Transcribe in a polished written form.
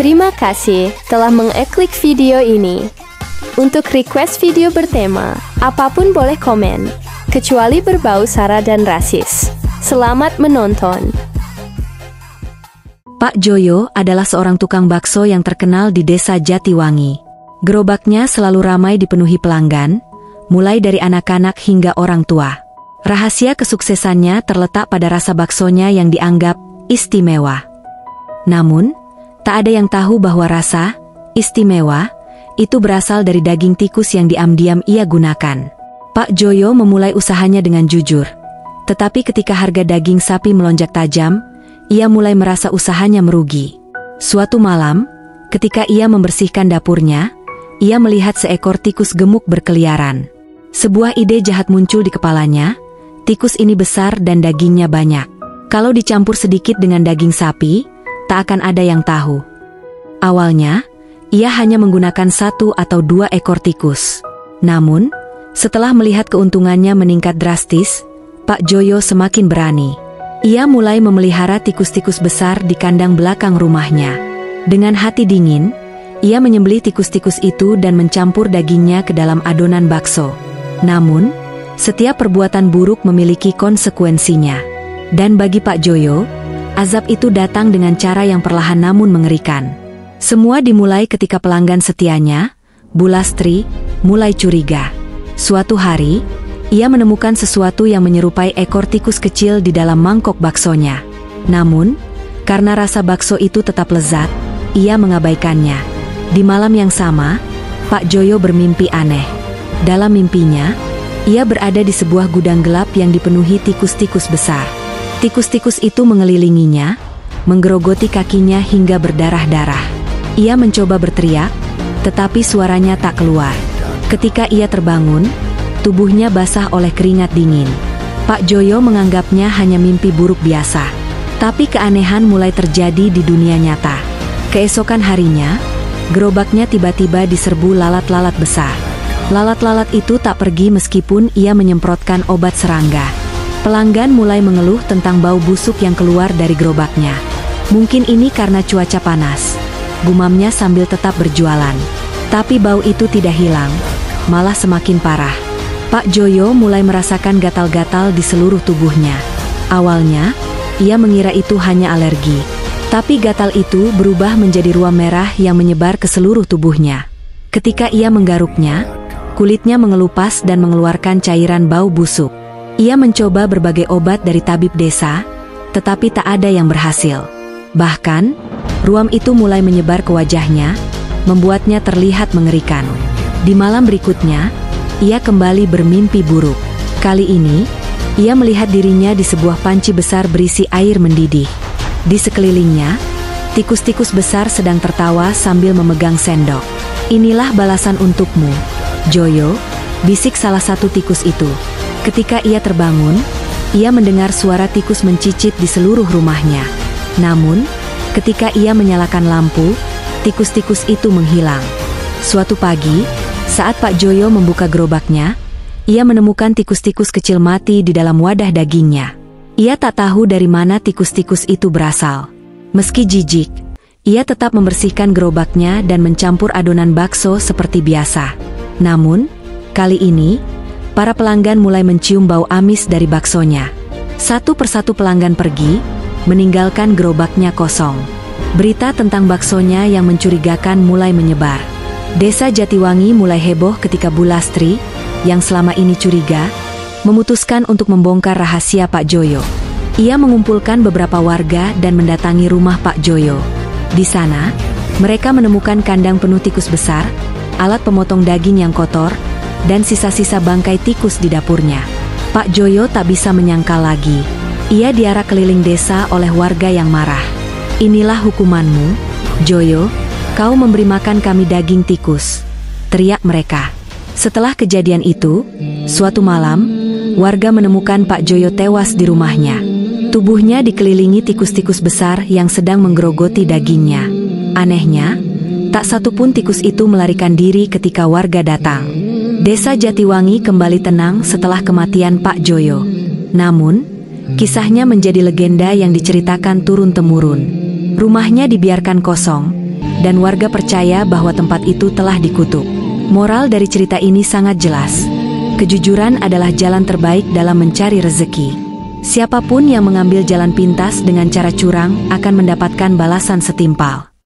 Terima kasih telah mengeklik video ini. Untuk request video bertema, apapun boleh komen, kecuali berbau sara dan rasis. Selamat menonton. Pak Joyo adalah seorang tukang bakso yang terkenal di desa Jatiwangi. Gerobaknya selalu ramai dipenuhi pelanggan, mulai dari anak-anak hingga orang tua. Rahasia kesuksesannya terletak pada rasa baksonya yang dianggap istimewa. Namun, tak ada yang tahu bahwa rasa istimewa itu berasal dari daging tikus yang diam-diam ia gunakan. Pak Joyo memulai usahanya dengan jujur. Tetapi ketika harga daging sapi melonjak tajam, ia mulai merasa usahanya merugi. Suatu malam, ketika ia membersihkan dapurnya, ia melihat seekor tikus gemuk berkeliaran. Sebuah ide jahat muncul di kepalanya. Tikus ini besar dan dagingnya banyak. Kalau dicampur sedikit dengan daging sapi, tak akan ada yang tahu. Awalnya, ia hanya menggunakan 1 atau 2 ekor tikus. Namun, setelah melihat keuntungannya meningkat drastis, Pak Joyo semakin berani. Ia mulai memelihara tikus-tikus besar di kandang belakang rumahnya. Dengan hati dingin, ia menyembelih tikus-tikus itu dan mencampur dagingnya ke dalam adonan bakso. Namun, setiap perbuatan buruk memiliki konsekuensinya. Dan bagi Pak Joyo, azab itu datang dengan cara yang perlahan namun mengerikan. Semua dimulai ketika pelanggan setianya, Bu Lastri, mulai curiga. Suatu hari, ia menemukan sesuatu yang menyerupai ekor tikus kecil di dalam mangkok baksonya. Namun, karena rasa bakso itu tetap lezat, ia mengabaikannya. Di malam yang sama, Pak Joyo bermimpi aneh. Dalam mimpinya, ia berada di sebuah gudang gelap yang dipenuhi tikus-tikus besar. Tikus-tikus itu mengelilinginya, menggerogoti kakinya hingga berdarah-darah. Ia mencoba berteriak, tetapi suaranya tak keluar. Ketika ia terbangun, tubuhnya basah oleh keringat dingin. Pak Joyo menganggapnya hanya mimpi buruk biasa. Tapi keanehan mulai terjadi di dunia nyata. Keesokan harinya, gerobaknya tiba-tiba diserbu lalat-lalat besar. Lalat-lalat itu tak pergi meskipun ia menyemprotkan obat serangga. Pelanggan mulai mengeluh tentang bau busuk yang keluar dari gerobaknya. Mungkin ini karena cuaca panas, gumamnya sambil tetap berjualan. Tapi bau itu tidak hilang, malah semakin parah. Pak Joyo mulai merasakan gatal-gatal di seluruh tubuhnya. Awalnya, ia mengira itu hanya alergi. Tapi gatal itu berubah menjadi ruam merah yang menyebar ke seluruh tubuhnya. Ketika ia menggaruknya, kulitnya mengelupas dan mengeluarkan cairan bau busuk. Ia mencoba berbagai obat dari tabib desa, tetapi tak ada yang berhasil. Bahkan, ruam itu mulai menyebar ke wajahnya, membuatnya terlihat mengerikan. Di malam berikutnya, ia kembali bermimpi buruk. Kali ini, ia melihat dirinya di sebuah panci besar berisi air mendidih. Di sekelilingnya, tikus-tikus besar sedang tertawa sambil memegang sendok. "Inilah balasan untukmu, Joyo," bisik salah satu tikus itu. Ketika ia terbangun, ia mendengar suara tikus mencicit di seluruh rumahnya. Namun, ketika ia menyalakan lampu, tikus-tikus itu menghilang. Suatu pagi, saat Pak Joyo membuka gerobaknya, ia menemukan tikus-tikus kecil mati di dalam wadah dagingnya. Ia tak tahu dari mana tikus-tikus itu berasal. Meski jijik, ia tetap membersihkan gerobaknya dan mencampur adonan bakso seperti biasa. Namun, kali ini, para pelanggan mulai mencium bau amis dari baksonya. Satu persatu pelanggan pergi, meninggalkan gerobaknya kosong. Berita tentang baksonya yang mencurigakan mulai menyebar. Desa Jatiwangi mulai heboh ketika Bu Lastri, yang selama ini curiga, memutuskan untuk membongkar rahasia Pak Joyo. Ia mengumpulkan beberapa warga dan mendatangi rumah Pak Joyo. Di sana, mereka menemukan kandang penuh tikus besar, alat pemotong daging yang kotor, dan sisa-sisa bangkai tikus di dapurnya. Pak Joyo tak bisa menyangkal lagi. Ia diarak keliling desa oleh warga yang marah. "Inilah hukumanmu, Joyo. Kau memberi makan kami daging tikus," teriak mereka. Setelah kejadian itu, suatu malam, warga menemukan Pak Joyo tewas di rumahnya. Tubuhnya dikelilingi tikus-tikus besar yang sedang menggerogoti dagingnya. Anehnya, tak satu pun tikus itu melarikan diri ketika warga datang. Desa Jatiwangi kembali tenang setelah kematian Pak Joyo. Namun, kisahnya menjadi legenda yang diceritakan turun-temurun. Rumahnya dibiarkan kosong, dan warga percaya bahwa tempat itu telah dikutuk. Moral dari cerita ini sangat jelas. Kejujuran adalah jalan terbaik dalam mencari rezeki. Siapapun yang mengambil jalan pintas dengan cara curang akan mendapatkan balasan setimpal.